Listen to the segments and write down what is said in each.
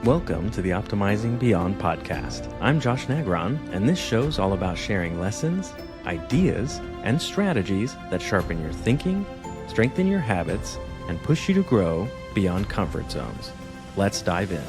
Welcome to the Optimizing Beyond podcast. I'm Josh Negron, and this show's all about sharing lessons, ideas, and strategies that sharpen your thinking, strengthen your habits, and push you to grow beyond comfort zones. Let's dive in.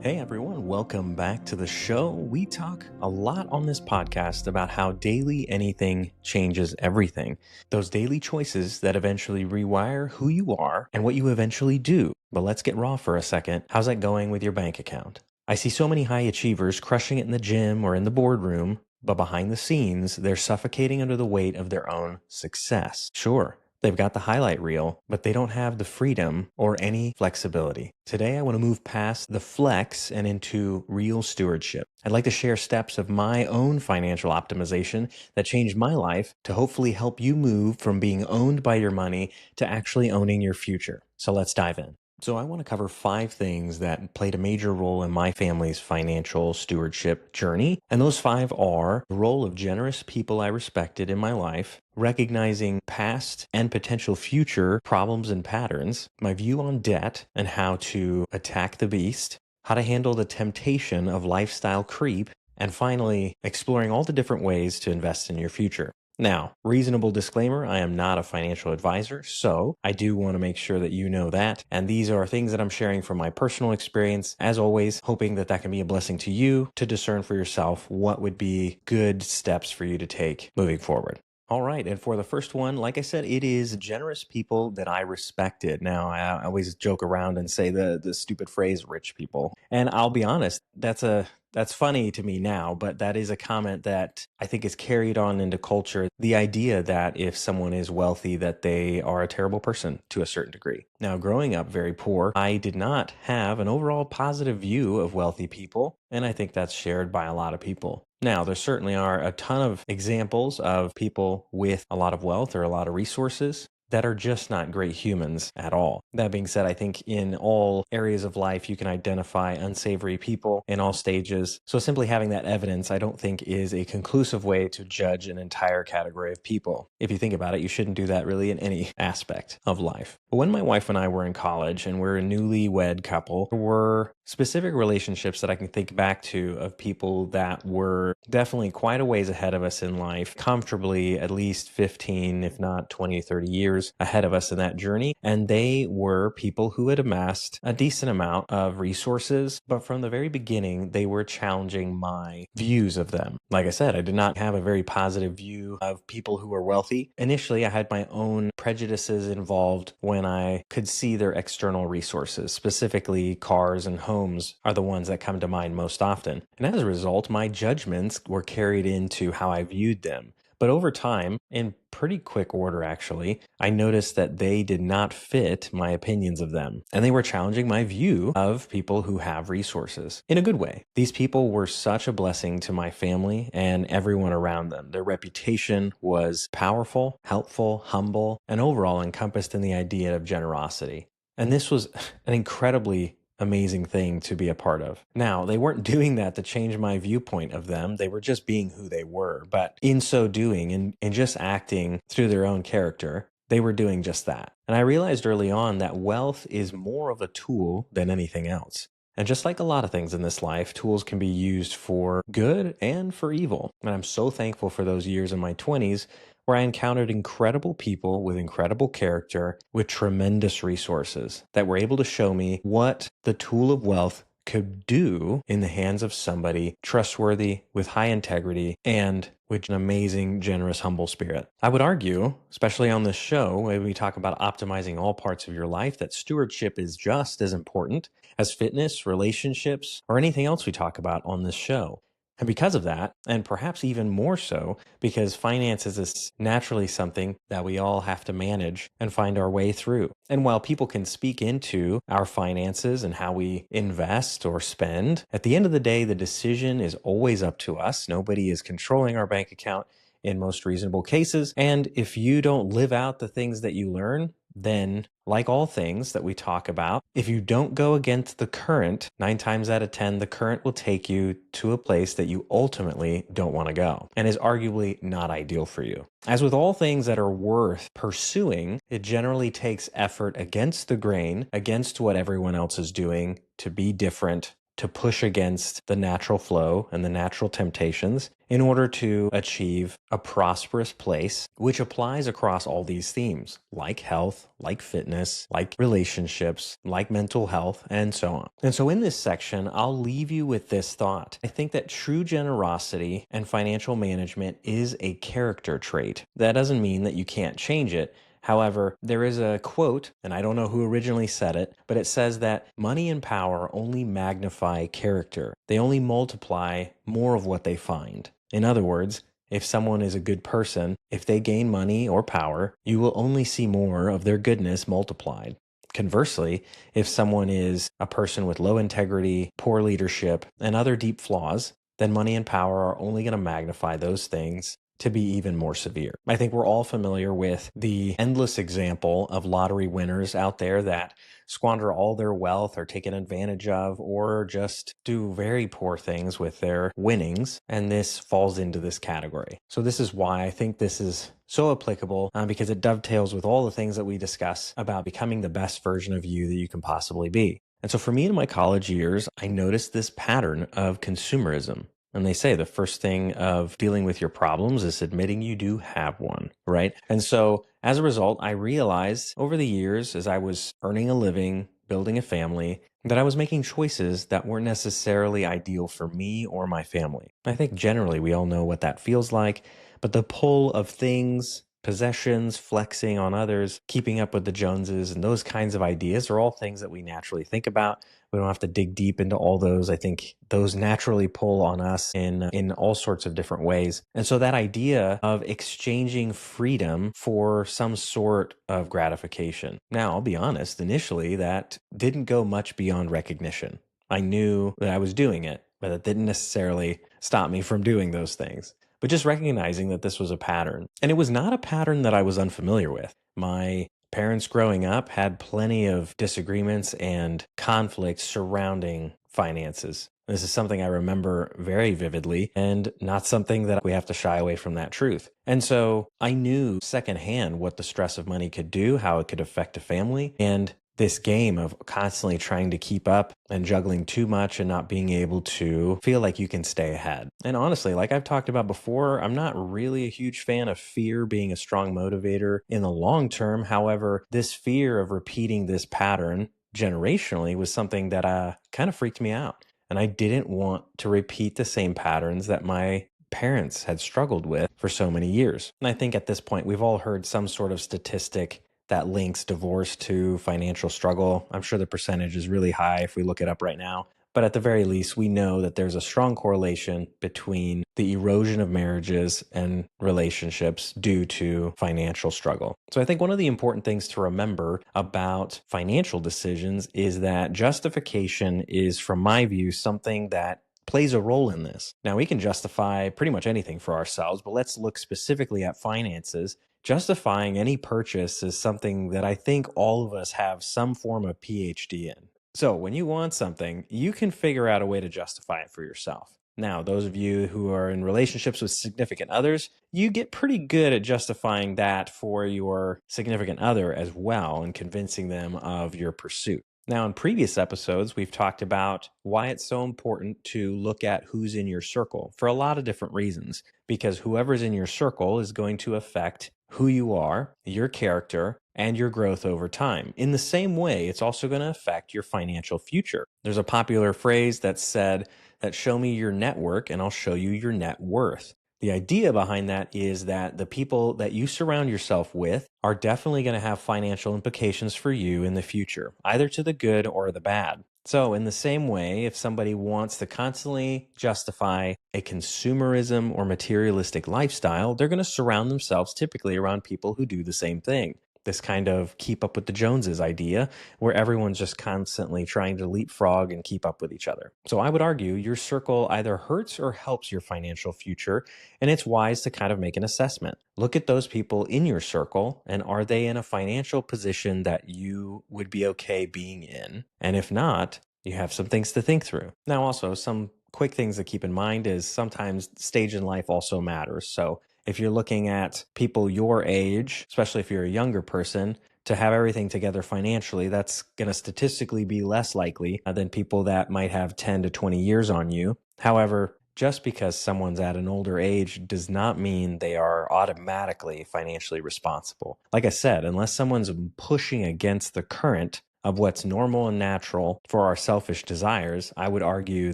Hey everyone, welcome back to the show. We talk a lot on this podcast about how daily anything changes everything. Those daily choices that eventually rewire who you are and what you eventually do. But let's get raw for a second. How's that going with your bank account? I see so many high achievers crushing it in the gym or in the boardroom, but behind the scenes, they're suffocating under the weight of their own success. Sure, they've got the highlight reel, but they don't have the freedom or any flexibility. Today, I want to move past the flex and into real stewardship. I'd like to share steps of my own financial optimization that changed my life to hopefully help you move from being owned by your money to actually owning your future. So let's dive in. So I want to cover 5 things that played a major role in my family's financial stewardship journey. And those 5 are the role of generous people I respected in my life, recognizing past and potential future problems and patterns, my view on debt and how to attack the beast, how to handle the temptation of lifestyle creep, and finally, exploring all the different ways to invest in your future. Now, reasonable disclaimer, I am not a financial advisor, so I do want to make sure that you know that. And these are things that I'm sharing from my personal experience, as always, hoping that that can be a blessing to you to discern for yourself what would be good steps for you to take moving forward. All right. And for the first one, like I said, it is generous people that I respected. Now, I always joke around and say the stupid phrase, rich people. And I'll be honest, that's funny to me now, but that is a comment that I think is carried on into culture. The idea that if someone is wealthy, that they are a terrible person to a certain degree. Now, growing up very poor, I did not have an overall positive view of wealthy people. And I think that's shared by a lot of people. Now, there certainly are a ton of examples of people with a lot of wealth or a lot of resources that are just not great humans at all. That being said, I think in all areas of life, you can identify unsavory people in all stages. So simply having that evidence, I don't think is a conclusive way to judge an entire category of people. If you think about it, you shouldn't do that really in any aspect of life. But when my wife and I were in college and we're a newlywed couple, there were specific relationships that I can think back to of people that were definitely quite a ways ahead of us in life, comfortably at least 15, if not 20, 30 years ahead of us in that journey. And they were people who had amassed a decent amount of resources, but from the very beginning, they were challenging my views of them. Like I said, I did not have a very positive view of people who were wealthy. Initially, I had my own prejudices involved when I could see their external resources, specifically cars and homes are the ones that come to mind most often. And as a result, my judgments were carried into how I viewed them. But over time, in pretty quick order actually, I noticed that they did not fit my opinions of them. And they were challenging my view of people who have resources in a good way. These people were such a blessing to my family and everyone around them. Their reputation was powerful, helpful, humble, and overall encompassed in the idea of generosity. And this was an incredibly amazing thing to be a part of. Now, they weren't doing that to change my viewpoint of them. They were just being who they were. But in so doing and just acting through their own character, they were doing just that. And I realized early on that wealth is more of a tool than anything else. And just like a lot of things in this life, tools can be used for good and for evil. And I'm so thankful for those years in my 20s where I encountered incredible people with incredible character, with tremendous resources that were able to show me what the tool of wealth could do in the hands of somebody trustworthy, with high integrity, and with an amazing, generous, humble spirit. I would argue, especially on this show, when we talk about optimizing all parts of your life, that stewardship is just as important as fitness, relationships, or anything else we talk about on this show. And because of that, and perhaps even more so, because finances is naturally something that we all have to manage and find our way through. And while people can speak into our finances and how we invest or spend, at the end of the day, the decision is always up to us. Nobody is controlling our bank account in most reasonable cases. And if you don't live out the things that you learn, then, like all things that we talk about, if you don't go against the current, 9 times out of 10, the current will take you to a place that you ultimately don't want to go and is arguably not ideal for you. As with all things that are worth pursuing, it generally takes effort against the grain, against what everyone else is doing, to be different, to push against the natural flow and the natural temptations in order to achieve a prosperous place, which applies across all these themes, like health, like fitness, like relationships, like mental health, and so on. And so in this section, I'll leave you with this thought. I think that true generosity and financial management is a character trait. That doesn't mean that you can't change it. However, there is a quote, and I don't know who originally said it, but it says that money and power only magnify character. They only multiply more of what they find. In other words, if someone is a good person, if they gain money or power, you will only see more of their goodness multiplied. Conversely, if someone is a person with low integrity, poor leadership, and other deep flaws, then money and power are only going to magnify those things to be even more severe. I think we're all familiar with the endless example of lottery winners out there that squander all their wealth or taken advantage of or just do very poor things with their winnings. And this falls into this category. So this is why I think this is so applicable because it dovetails with all the things that we discuss about becoming the best version of you that you can possibly be. And so for me in my college years, I noticed this pattern of consumerism. And they say the first thing of dealing with your problems is admitting you do have one, right? And so as a result, I realized over the years as I was earning a living, building a family, that I was making choices that weren't necessarily ideal for me or my family. I think generally we all know what that feels like, but the pull of things, possessions, flexing on others, keeping up with the Joneses, and those kinds of ideas are all things that we naturally think about. We don't have to dig deep into all those. I think those naturally pull on us in all sorts of different ways. And so that idea of exchanging freedom for some sort of gratification. Now, I'll be honest, initially that didn't go much beyond recognition. I knew that I was doing it, but it didn't necessarily stop me from doing those things. But just recognizing that this was a pattern. And it was not a pattern that I was unfamiliar with. My parents growing up had plenty of disagreements and conflicts surrounding finances. This is something I remember very vividly and not something that we have to shy away from that truth. And so I knew secondhand what the stress of money could do, how it could affect a family, and this game of constantly trying to keep up and juggling too much and not being able to feel like you can stay ahead. And honestly, like I've talked about before, I'm not really a huge fan of fear being a strong motivator in the long term. However, this fear of repeating this pattern generationally was something that kind of freaked me out. And I didn't want to repeat the same patterns that my parents had struggled with for so many years. And I think at this point, we've all heard some sort of statistic that links divorce to financial struggle. I'm sure the percentage is really high if we look it up right now. But at the very least, we know that there's a strong correlation between the erosion of marriages and relationships due to financial struggle. So I think one of the important things to remember about financial decisions is that justification is, from my view, something that plays a role in this. Now, we can justify pretty much anything for ourselves, but let's look specifically at finances. Justifying any purchase is something that I think all of us have some form of PhD in. So when you want something, you can figure out a way to justify it for yourself. Now, those of you who are in relationships with significant others, you get pretty good at justifying that for your significant other as well and convincing them of your pursuit. Now, in previous episodes, we've talked about why it's so important to look at who's in your circle for a lot of different reasons, because whoever's in your circle is going to affect who you are, your character, and your growth over time. In the same way, it's also going to affect your financial future. There's a popular phrase that said that show me your network and I'll show you your net worth. The idea behind that is that the people that you surround yourself with are definitely going to have financial implications for you in the future, either to the good or the bad. So in the same way, if somebody wants to constantly justify a consumerism or materialistic lifestyle, they're going to surround themselves typically around people who do the same thing. this kind of keep up with the Joneses idea where everyone's just constantly trying to leapfrog and keep up with each other. So I would argue your circle either hurts or helps your financial future, and it's wise to kind of make an assessment. Look at those people in your circle, and are they in a financial position that you would be okay being in? And if not, you have some things to think through. Now, also, some quick things to keep in mind is sometimes stage in life also matters. So if you're looking at people your age, especially if you're a younger person, to have everything together financially, that's going to statistically be less likely than people that might have 10 to 20 years on you. However, just because someone's at an older age does not mean they are automatically financially responsible. Like I said, unless someone's pushing against the current of what's normal and natural for our selfish desires, I would argue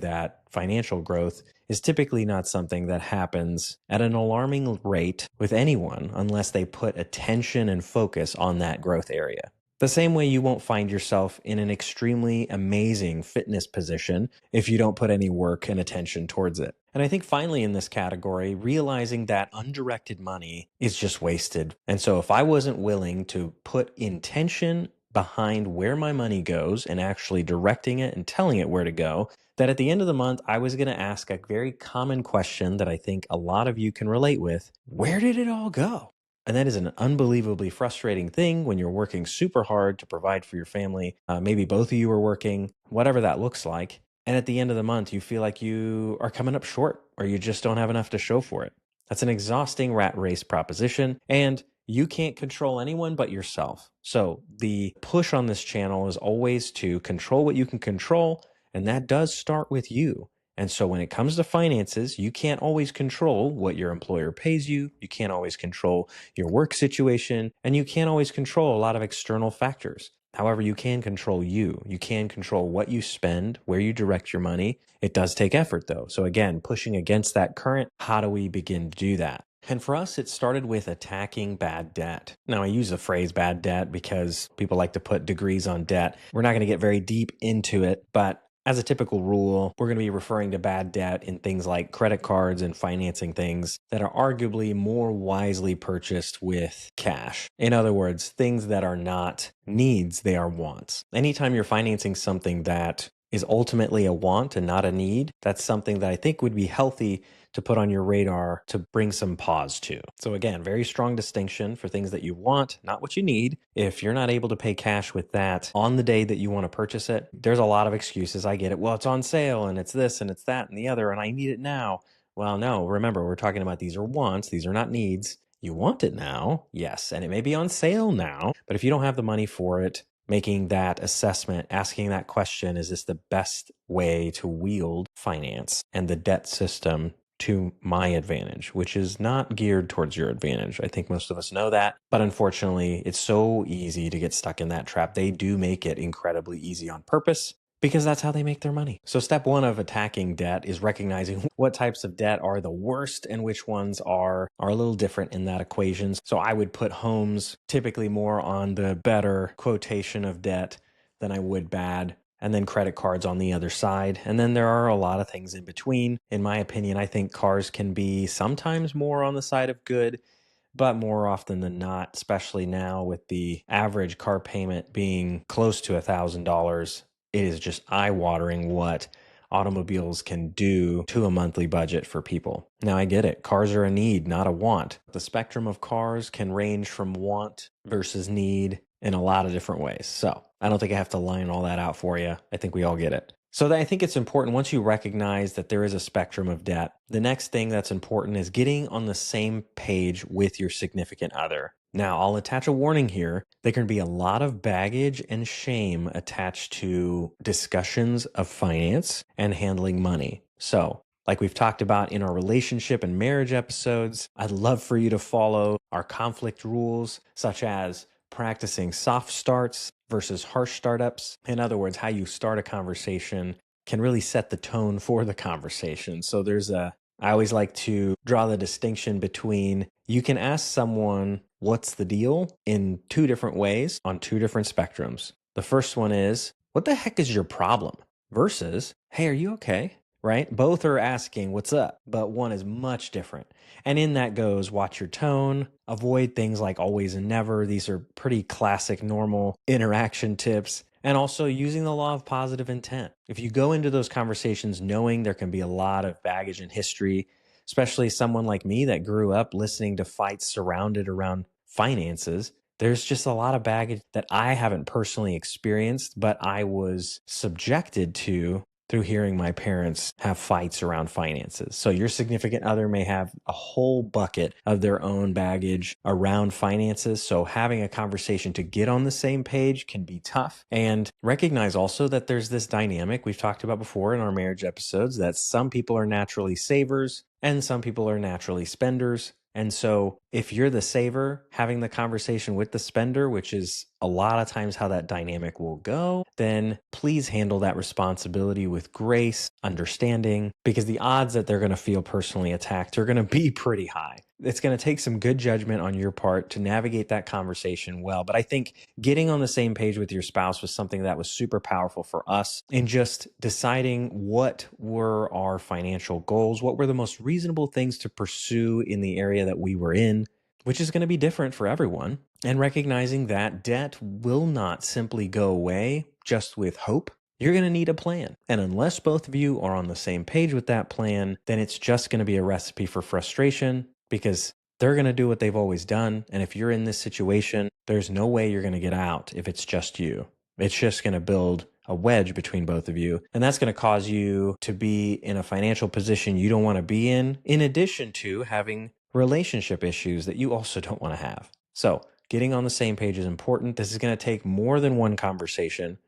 that financial growth is typically not something that happens at an alarming rate with anyone unless they put attention and focus on that growth area. The same way you won't find yourself in an extremely amazing fitness position if you don't put any work and attention towards it. And I think finally in this category, realizing that undirected money is just wasted. And so if I wasn't willing to put intention behind where my money goes and actually directing it and telling it where to go, that at the end of the month, I was going to ask a very common question that I think a lot of you can relate with. Where did it all go? And that is an unbelievably frustrating thing when you're working super hard to provide for your family. Maybe both of you are working, whatever that looks like. And at the end of the month, you feel like you are coming up short or you just don't have enough to show for it. That's an exhausting rat race proposition. And you can't control anyone but yourself. So the push on this channel is always to control what you can control. And that does start with you. And so when it comes to finances, you can't always control what your employer pays you. You can't always control your work situation, and you can't always control a lot of external factors. However, you can control you. You can control what you spend, where you direct your money. It does take effort though. So again, pushing against that current, how do we begin to do that? And for us, it started with attacking bad debt. Now, I use the phrase bad debt because people like to put degrees on debt. We're not going to get very deep into it, but as a typical rule, we're going to be referring to bad debt in things like credit cards and financing things that are arguably more wisely purchased with cash. In other words, things that are not needs, they are wants. Anytime you're financing something that is ultimately a want and not a need, that's something that I think would be healthy to put on your radar to bring some pause to. So again, very strong distinction for things that you want, not what you need. If you're not able to pay cash with that on the day that you want to purchase it, there's a lot of excuses. I get it. Well, it's on sale and it's this and it's that and the other, and I need it now. Well, no, remember, we're talking about these are wants. These are not needs. You want it now, yes, and it may be on sale now, but if you don't have the money for it, making that assessment, asking that question, is this the best way to wield finance and the debt system to my advantage, which is not geared towards your advantage. I think most of us know that, but unfortunately, it's so easy to get stuck in that trap. They do make it incredibly easy on purpose because that's how they make their money. So step one of attacking debt is recognizing what types of debt are the worst and which ones are a little different in that equation. So I would put homes typically more on the better quotation of debt than I would bad, and then credit cards on the other side. And then there are a lot of things in between. In my opinion, I think cars can be sometimes more on the side of good, but more often than not, especially now with the average car payment being close to $1,000, it is just eye-watering what automobiles can do to a monthly budget for people. Now, I get it. Cars are a need, not a want. The spectrum of cars can range from want versus need in a lot of different ways. So I don't think I have to line all that out for you. I think we all get it. So I think it's important once you recognize that there is a spectrum of debt, the next thing that's important is getting on the same page with your significant other. Now, I'll attach a warning here. There can be a lot of baggage and shame attached to discussions of finance and handling money. So, like we've talked about in our relationship and marriage episodes, I'd love for you to follow our conflict rules, such as practicing soft starts versus harsh startups. In other words, how you start a conversation can really set the tone for the conversation. So I always like to draw the distinction between you can ask someone, what's the deal, in two different ways on two different spectrums. The first one is, what the heck is your problem? Versus, hey, are you okay? right? Both are asking what's up, but one is much different. And in that goes watch your tone, avoid things like always and never. These are pretty classic, normal interaction tips. And also using the law of positive intent. If you go into those conversations knowing there can be a lot of baggage in history, especially someone like me that grew up listening to fights surrounded around finances, there's just a lot of baggage that I haven't personally experienced, but I was subjected to through hearing my parents have fights around finances. So your significant other may have a whole bucket of their own baggage around finances. So having a conversation to get on the same page can be tough. And recognize also that there's this dynamic we've talked about before in our marriage episodes that some people are naturally savers and some people are naturally spenders. And so if you're the saver, having the conversation with the spender, which is a lot of times how that dynamic will go, then please handle that responsibility with grace, understanding, because the odds that they're going to feel personally attacked are going to be pretty high. It's going to take some good judgment on your part to navigate that conversation well. But I think getting on the same page with your spouse was something that was super powerful for us in just deciding what were our financial goals, what were the most reasonable things to pursue in the area that we were in, which is going to be different for everyone, and recognizing that debt will not simply go away just with hope. You're going to need a plan. And unless both of you are on the same page with that plan, then it's just going to be a recipe for frustration because they're going to do what they've always done. And if you're in this situation, there's no way you're going to get out if it's just you. It's just going to build a wedge between both of you. And that's going to cause you to be in a financial position you don't want to be in addition to having relationship issues that you also don't want to have. So getting on the same page is important. This is going to take more than one conversation.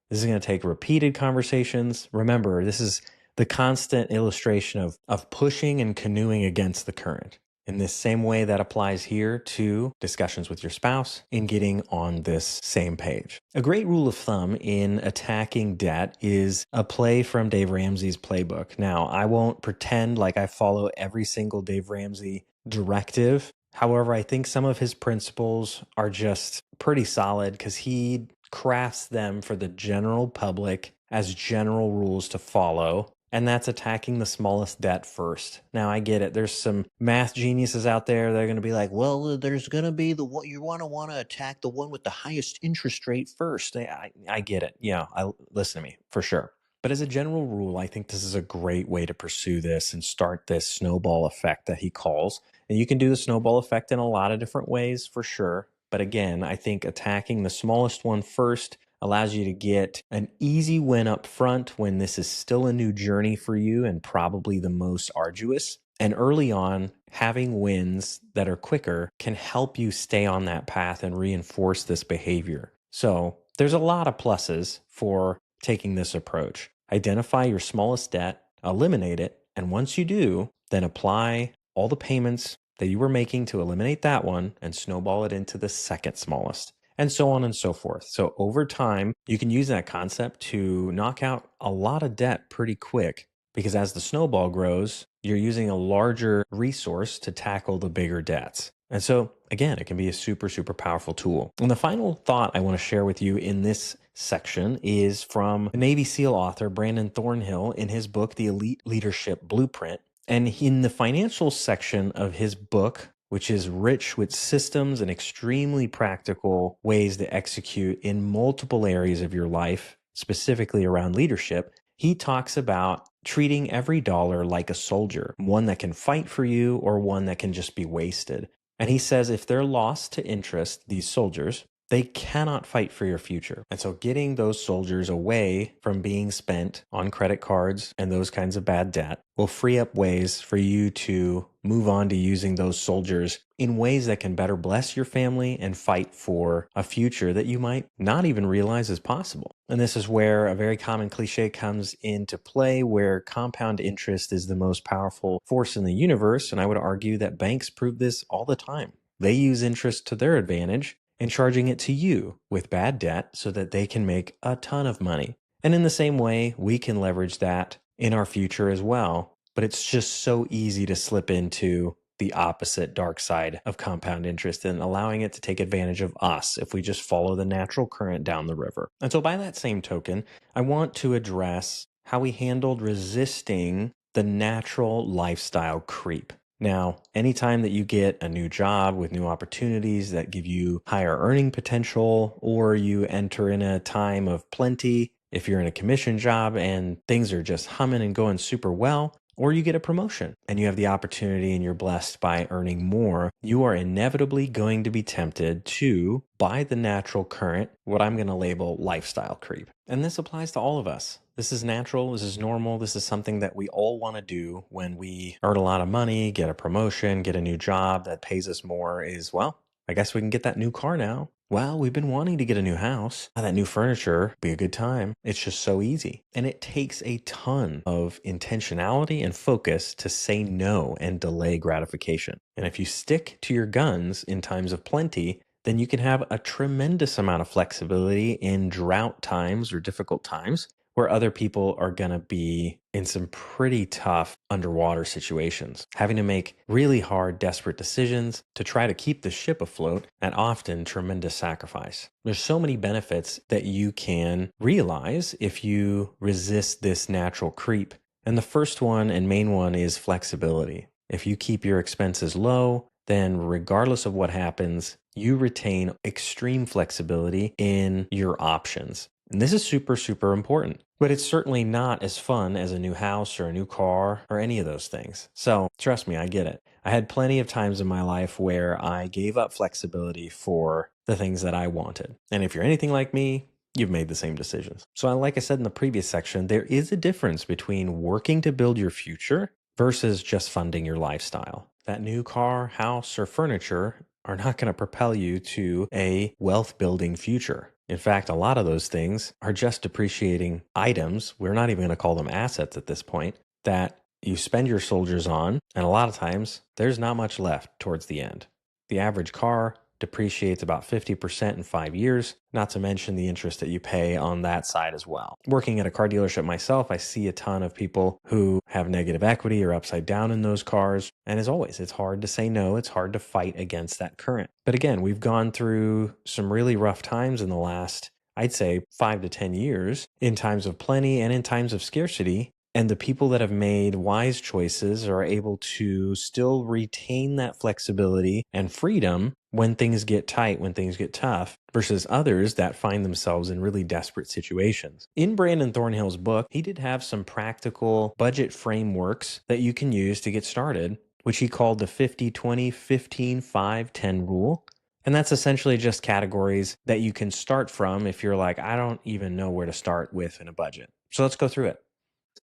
This is going to take repeated conversations. Remember, this is the constant illustration of pushing and canoeing against the current. In this same way that applies here to discussions with your spouse in getting on this same page. A great rule of thumb in attacking debt is a play from Dave Ramsey's playbook. Now, I won't pretend like I follow every single Dave Ramsey directive. However, I think some of his principles are just pretty solid because he crafts them for the general public as general rules to follow. And that's attacking the smallest debt first. Now, I get it. There's some math geniuses out there that are going to be like, well, there's going to be what you want to attack the one with the highest interest rate first. I get it. Yeah, listen to me for sure. But as a general rule, I think this is a great way to pursue this and start this snowball effect that he calls. And you can do the snowball effect in a lot of different ways for sure. But again, I think attacking the smallest one first allows you to get an easy win up front when this is still a new journey for you and probably the most arduous. And early on, having wins that are quicker can help you stay on that path and reinforce this behavior. So there's a lot of pluses for taking this approach. Identify your smallest debt, eliminate it, and once you do, then apply all the payments that you were making to eliminate that one and snowball it into the second smallest, and so on and so forth. So over time, you can use that concept to knock out a lot of debt pretty quick because as the snowball grows, you're using a larger resource to tackle the bigger debts. And so again, it can be a super, super powerful tool. And the final thought I want to share with you in this section is from Navy SEAL author Brandon Thornhill in his book, The Elite Leadership Blueprint. And in the financial section of his book, which is rich with systems and extremely practical ways to execute in multiple areas of your life, specifically around leadership, he talks about treating every dollar like a soldier, one that can fight for you or one that can just be wasted. And he says if they're lost to interest, these soldiers, they cannot fight for your future. And so getting those soldiers away from being spent on credit cards and those kinds of bad debt will free up ways for you to move on to using those soldiers in ways that can better bless your family and fight for a future that you might not even realize is possible. And this is where a very common cliche comes into play, where compound interest is the most powerful force in the universe. And I would argue that banks prove this all the time. They use interest to their advantage and charging it to you with bad debt so that they can make a ton of money. And in the same way, we can leverage that in our future as well. But it's just so easy to slip into the opposite dark side of compound interest and allowing it to take advantage of us if we just follow the natural current down the river. And so by that same token, I want to address how we handled resisting the natural lifestyle creep. Now, anytime that you get a new job with new opportunities that give you higher earning potential, or you enter in a time of plenty, if you're in a commission job and things are just humming and going super well, or you get a promotion and you have the opportunity and you're blessed by earning more, you are inevitably going to be tempted to, by the natural current, what I'm going to label lifestyle creep. And this applies to all of us. This is natural. This is normal. This is something that we all want to do when we earn a lot of money, get a promotion, get a new job that pays us more is, well, I guess we can get that new car now. Well, we've been wanting to get a new house. That new furniture be a good time. It's just so easy. And it takes a ton of intentionality and focus to say no and delay gratification. And if you stick to your guns in times of plenty, then you can have a tremendous amount of flexibility in drought times or difficult times where other people are going to be in some pretty tough underwater situations, having to make really hard, desperate decisions to try to keep the ship afloat at often tremendous sacrifice. There's so many benefits that you can realize if you resist this natural creep. And the first one and main one is flexibility. If you keep your expenses low, then regardless of what happens, you retain extreme flexibility in your options. And this is super, super important, but it's certainly not as fun as a new house or a new car or any of those things. So trust me, I get it. I had plenty of times in my life where I gave up flexibility for the things that I wanted. And if you're anything like me, you've made the same decisions. So like I said in the previous section, there is a difference between working to build your future versus just funding your lifestyle. That new car, house, or furniture are not going to propel you to a wealth building future. In fact, a lot of those things are just depreciating items. We're not even going to call them assets at this point that you spend your soldiers on. And a lot of times there's not much left towards the end. The average car depreciates about 50% in 5 years, not to mention the interest that you pay on that side as well. Working at a car dealership myself, I see a ton of people who have negative equity or upside down in those cars. And as always, it's hard to say no. It's hard to fight against that current. But again, we've gone through some really rough times in the last, I'd say, 5 to 10 years, in times of plenty and in times of scarcity. And the people that have made wise choices are able to still retain that flexibility and freedom when things get tight, when things get tough, versus others that find themselves in really desperate situations. In Brandon Thornhill's book, he did have some practical budget frameworks that you can use to get started, which he called the 50-20, 15-5-10 rule. And that's essentially just categories that you can start from if you're like, I don't even know where to start with in a budget. So let's go through it.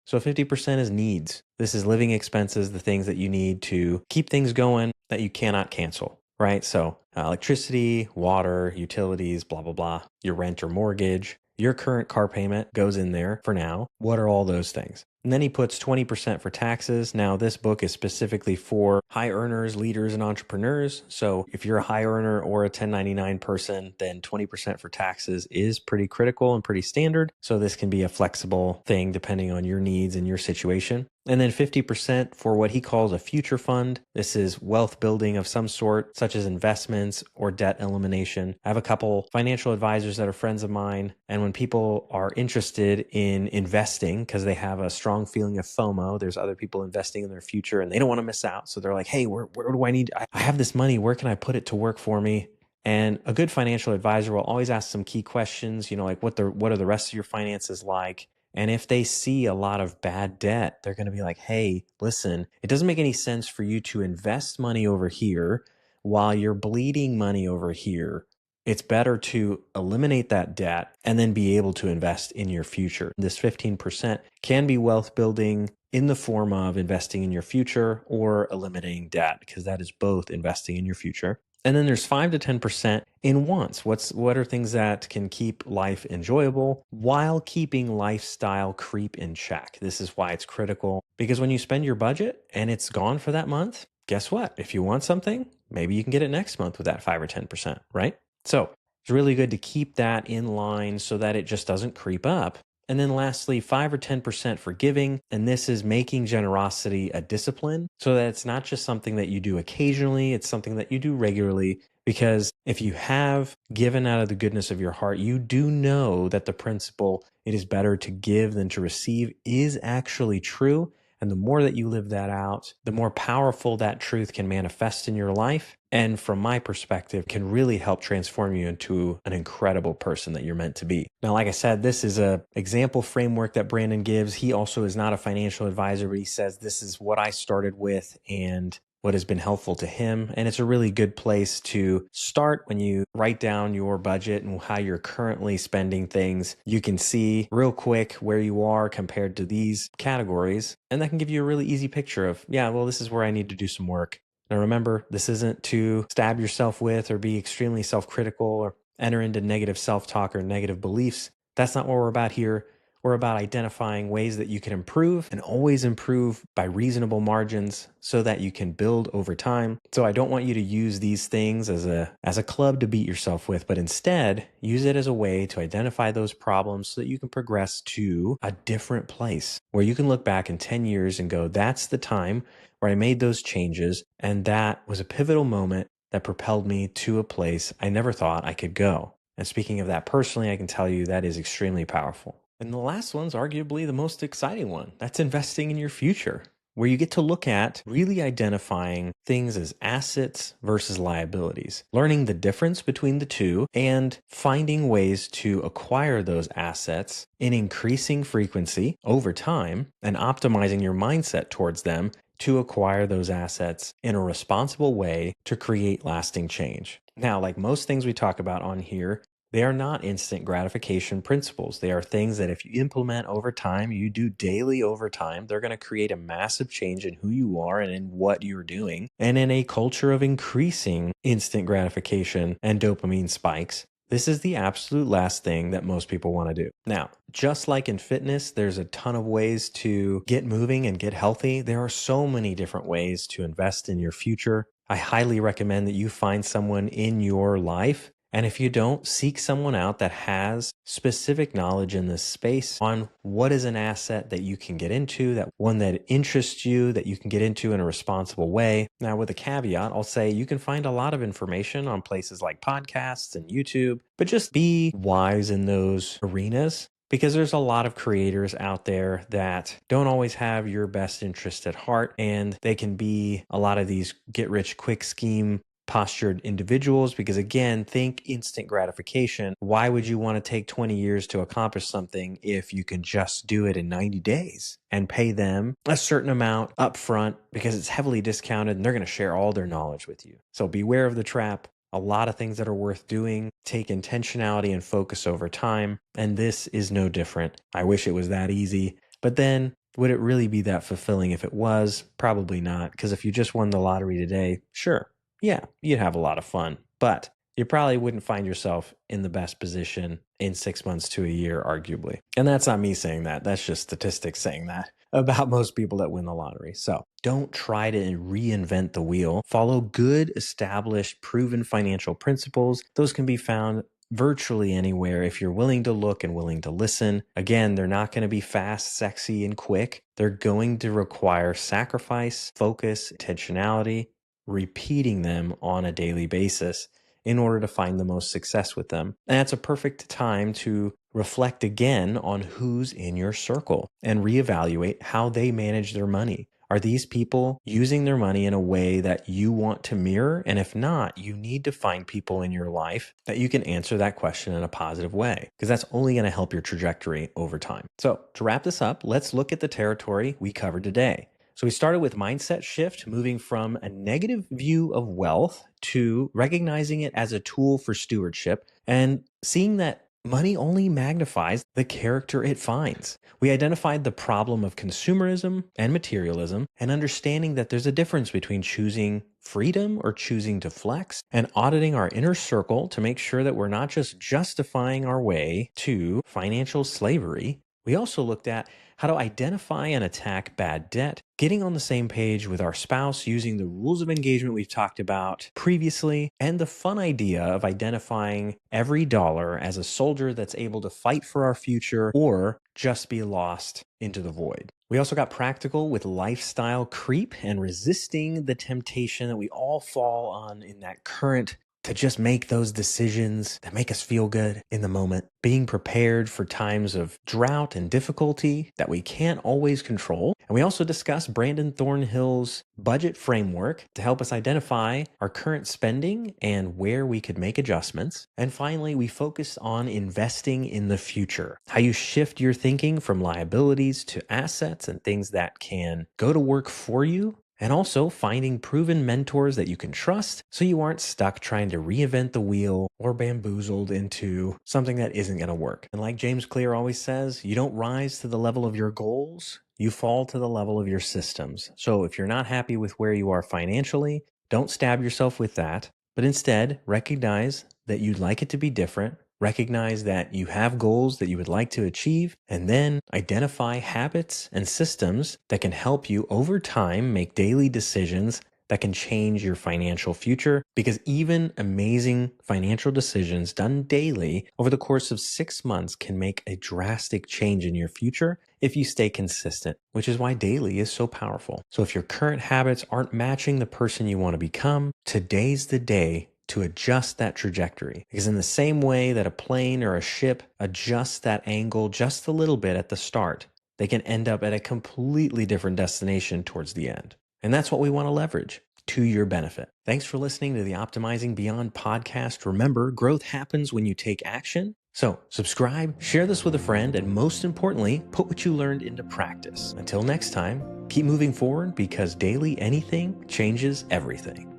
So 50% is needs. This is living expenses, the things that you need to keep things going that you cannot cancel, right? So electricity, water, utilities, blah, blah, blah, your rent or mortgage, your current car payment goes in there for now. What are all those things? And then he puts 20% for taxes. Now, this book is specifically for high earners, leaders, and entrepreneurs. So if you're a high earner or a 1099 person, then 20% for taxes is pretty critical and pretty standard. So this can be a flexible thing depending on your needs and your situation. And then 50% for what he calls a future fund. This is wealth building of some sort, such as investments or debt elimination. I have a couple financial advisors that are friends of mine. And when people are interested in investing because they have a strong feeling of FOMO, there's other people investing in their future and they don't want to miss out. So they're like, hey, where do I need? I have this money. Where can I put it to work for me? And a good financial advisor will always ask some key questions, like what are the rest of your finances like? And if they see a lot of bad debt, they're going to be like, hey, listen, it doesn't make any sense for you to invest money over here while you're bleeding money over here. It's better to eliminate that debt and then be able to invest in your future. This 15% can be wealth building in the form of investing in your future or eliminating debt, because that is both investing in your future. And then there's 5 to 10% in wants. What are things that can keep life enjoyable while keeping lifestyle creep in check? This is why it's critical, because when you spend your budget and it's gone for that month, guess what? If you want something, maybe you can get it next month with that 5 or 10%, right? So it's really good to keep that in line so that it just doesn't creep up. And then lastly, 5 or 10% for giving. And this is making generosity a discipline so that it's not just something that you do occasionally. It's something that you do regularly Because if you have given out of the goodness of your heart, you do know that the principle, it is better to give than to receive, is actually true. And the more that you live that out, the more powerful that truth can manifest in your life. And from my perspective, can really help transform you into an incredible person that you're meant to be. Now, like I said, this is an example framework that Brandon gives. He also is not a financial advisor, but he says, this is what I started with and what has been helpful to him. And it's a really good place to start when you write down your budget and how you're currently spending things. You can see real quick where you are compared to these categories. And that can give you a really easy picture of, yeah, well, this is where I need to do some work. Now, remember, this isn't to stab yourself with or be extremely self-critical or enter into negative self-talk or negative beliefs. That's not what we're about here. We're about identifying ways that you can improve and always improve by reasonable margins so that you can build over time. So I don't want you to use these things as a club to beat yourself with, but instead use it as a way to identify those problems so that you can progress to a different place where you can look back in 10 years and go, that's the time where I made those changes. And that was a pivotal moment that propelled me to a place I never thought I could go. And speaking of that personally, I can tell you that is extremely powerful. And the last one's arguably the most exciting one. That's investing in your future, where you get to look at really identifying things as assets versus liabilities, learning the difference between the two, and finding ways to acquire those assets in increasing frequency over time and optimizing your mindset towards them to acquire those assets in a responsible way to create lasting change. Now, like most things we talk about on here, they are not instant gratification principles. They are things that if you implement over time, you do daily over time, they're going to create a massive change in who you are and in what you're doing. And in a culture of increasing instant gratification and dopamine spikes, this is the absolute last thing that most people want to do. Now, just like in fitness, there's a ton of ways to get moving and get healthy. There are so many different ways to invest in your future. I highly recommend that you find someone in your life. And if you don't, seek someone out that has specific knowledge in this space on what is an asset that you can get into, that one that interests you, that you can get into in a responsible way. Now, with a caveat, I'll say you can find a lot of information on places like podcasts and YouTube, but just be wise in those arenas. Because there's a lot of creators out there that don't always have your best interest at heart, and they can be a lot of these get rich quick scheme postured individuals. Because again, think instant gratification. Why would you want to take 20 years to accomplish something if you can just do it in 90 days and pay them a certain amount upfront because it's heavily discounted and they're going to share all their knowledge with you? So beware of the trap. A lot of things that are worth doing take intentionality and focus over time, and this is no different. I wish it was that easy, but then would it really be that fulfilling if it was? Probably not, because if you just won the lottery today, sure, yeah, you'd have a lot of fun, but you probably wouldn't find yourself in the best position in 6 months to a year, arguably. And that's not me saying that. That's just statistics saying that about most people that win the lottery. So don't try to reinvent the wheel. Follow good, established, proven financial principles. Those can be found virtually anywhere if you're willing to look and willing to listen. Again, they're not going to be fast, sexy, and quick. They're going to require sacrifice, focus, intentionality, repeating them on a daily basis in order to find the most success with them. And that's a perfect time to reflect again on who's in your circle and reevaluate how they manage their money. Are these people using their money in a way that you want to mirror? And if not, you need to find people in your life that you can answer that question in a positive way, because that's only going to help your trajectory over time. So to wrap this up, let's look at the territory we covered today. So we started with mindset shift, moving from a negative view of wealth to recognizing it as a tool for stewardship and seeing that money only magnifies the character it finds. We identified the problem of consumerism and materialism and understanding that there's a difference between choosing freedom or choosing to flex, and auditing our inner circle to make sure that we're not just justifying our way to financial slavery. We also looked at how to identify and attack bad debt, getting on the same page with our spouse using the rules of engagement we've talked about previously, and the fun idea of identifying every dollar as a soldier that's able to fight for our future or just be lost into the void. We also got practical with lifestyle creep and resisting the temptation that we all fall on in that current to just make those decisions that make us feel good in the moment, being prepared for times of drought and difficulty that we can't always control. And we also discuss Brandon Thornhill's budget framework to help us identify our current spending and where we could make adjustments. And finally, we focus on investing in the future, how you shift your thinking from liabilities to assets and things that can go to work for you, and also finding proven mentors that you can trust so you aren't stuck trying to reinvent the wheel or bamboozled into something that isn't going to work. And like James Clear always says, you don't rise to the level of your goals, you fall to the level of your systems. So if you're not happy with where you are financially, don't stab yourself with that, but instead recognize that you'd like it to be different. Recognize that you have goals that you would like to achieve, and then identify habits and systems that can help you over time make daily decisions that can change your financial future, because even amazing financial decisions done daily over the course of 6 months can make a drastic change in your future if you stay consistent, which is why daily is so powerful. So if your current habits aren't matching the person you want to become, today's the day to adjust that trajectory. Because in the same way that a plane or a ship adjusts that angle just a little bit at the start, they can end up at a completely different destination towards the end. And that's what we want to leverage to your benefit. Thanks for listening to the Optimizing Beyond podcast. Remember, growth happens when you take action. So subscribe, share this with a friend, and most importantly, put what you learned into practice. Until next time, keep moving forward, because daily anything changes everything.